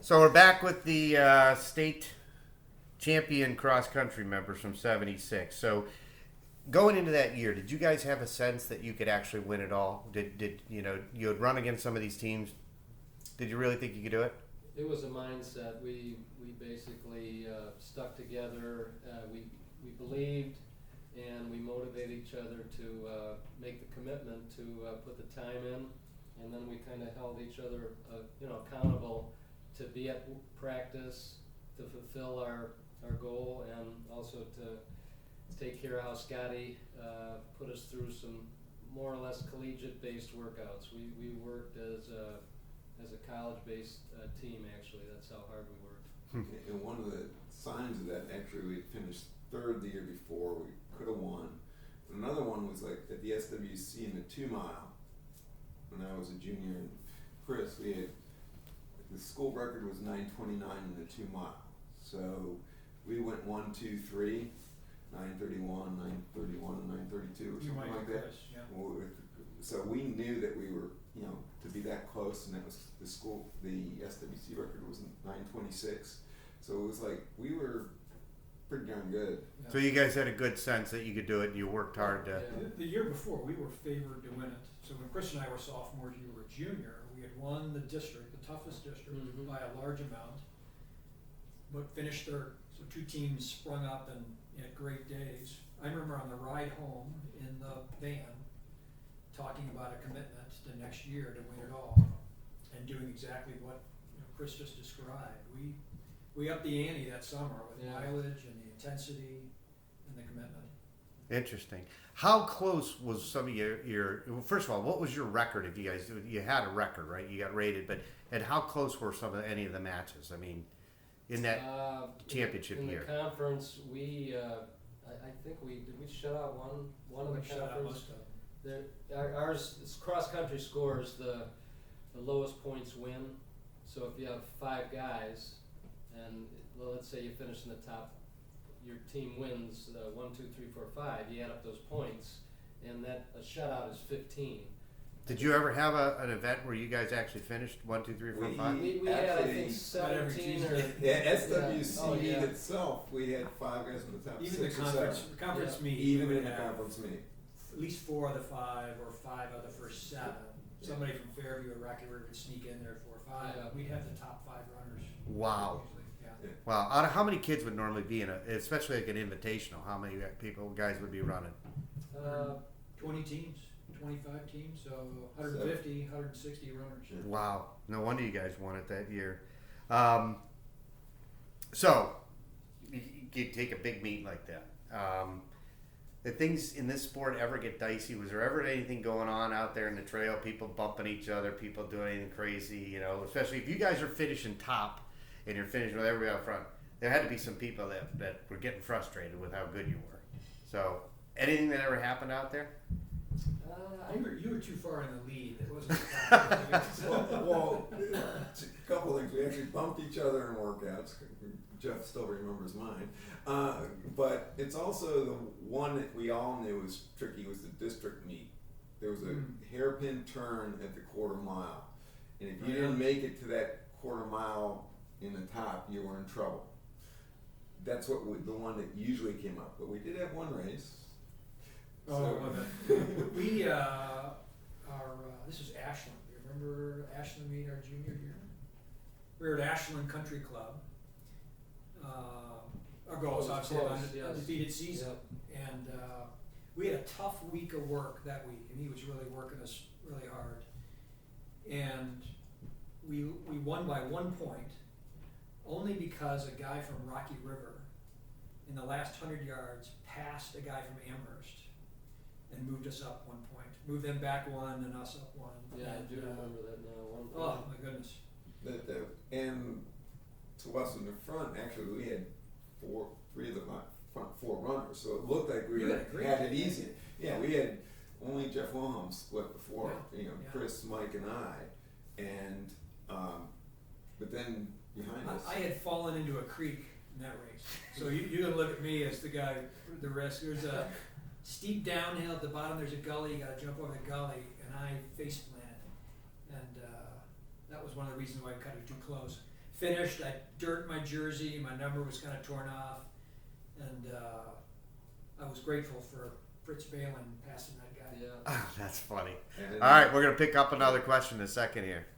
So we're back with the state champion cross country members from '76. So going into that year, did you guys have a sense that you could actually win it all? Did you had run against some of these teams? Did you really think you could do it? It was a mindset. We basically stuck together. We believed, and we motivated each other to make the commitment to put the time in, and then we kind of held each other accountable to be at practice, to fulfill our goal, and also to take care of how Scotty put us through some more or less collegiate-based workouts. We worked as a college-based team, actually. That's how hard we worked. And one of the signs of that, actually, we finished third the year before. We could have won. But another one was like at the SWC in the 2 mile when I was a junior. And Chris, we had the school record was 9:29 in the 2 mile. So we went 1, 2, 3, 9:31, 9:31, and 9:32 or something like that. Chris, yeah. So we knew that we were, to be that close, and that was the school. The SWC record was 9:26. So it was like we were pretty darn good. Yeah. So you guys had a good sense that you could do it, and you worked hard to. Yeah. The year before, we were favored to win it. So when Chris and I were sophomores, you were a junior. We had won the district, the toughest district, by a large amount, but finished third. So 2 teams sprung up and had great days. I remember on the ride home in the van talking about a commitment to next year to win it all, and doing exactly what Chris just described. We upped the ante that summer with mileage and the intensity and the commitment. Interesting. How close was some of your well, first of all, what was your record? If you guys had a record, right? You got rated, but and how close were any of the matches? I mean, in that championship in year. In the conference, I think we shut out one of the conference. Ours cross country scores the lowest points win. So if you have 5 guys, and let's say you finish in the top, your team wins 1, 2, 3, 4, 5. You add up those points, and that a shutout is 15. Did you ever have an event where you guys actually finished 1, 2, 3, 4, 5? We had, I think, 17 or SWC meet itself, we had 5 guys in the top Even 6 the or conference, 7. conference meet, Even we in would the have conference meet. at least 4 of the 5 or 5 of the first 7. Somebody from Fairview or Rocky River would sneak in there 4 or 5. Yeah. We'd have the top 5 runners. Wow. Usually. Yeah. Wow. Out of how many kids would normally be in especially like an invitational? How many guys would be running? 20 teams, 25 teams, so 150, 160 runners. Yeah. Wow. No wonder you guys won it that year. So, you take a big meet like that. Did things in this sport ever get dicey? Was there ever anything going on out there in the trail? People bumping each other, people doing anything crazy, especially if you guys are finishing top and you're finishing with everybody out front. There had to be some people that were getting frustrated with how good you were. So, anything that ever happened out there? You were too far in the lead. It wasn't. Well, a couple of things. We actually bumped each other in workouts. Jeff still remembers mine. But it's also the one that we all knew was tricky was the district meet. There was a hairpin turn at the quarter mile. And if you didn't make it to that quarter mile in the top, you were in trouble. That's the one that usually came up. But we did have one race. We this is Ashland. You remember Ashland meet our junior year? We were at Ashland Country Club. Our goal was obviously an undefeated season, and we had a tough week of work that week, and he was really working us really hard. And we won by 1 point, only because a guy from Rocky River in the last 100 yards passed a guy from Amherst and moved us up 1 point. Moved them back 1 and us up 1. Yeah, I do remember that now. 1 point. Oh my goodness. And to us in the front, actually, we had 3 of the front 4 runners, so it looked like we had it easy. Yeah, we had only Jeff Wilhelm split before, Chris, Mike, and I, and but then behind us, I had fallen into a creek in that race. So you're gonna look at me as the guy with the risk. There's a steep downhill at the bottom. There's a gully. You got to jump over the gully, and I face planted, and that was one of the reasons why I cut it too close. finished, I dirt my jersey, my number was kind of torn off, and I was grateful for Fritz Balin passing that guy. Yeah. Oh, that's funny. And All right, we're gonna pick up another question in a second here.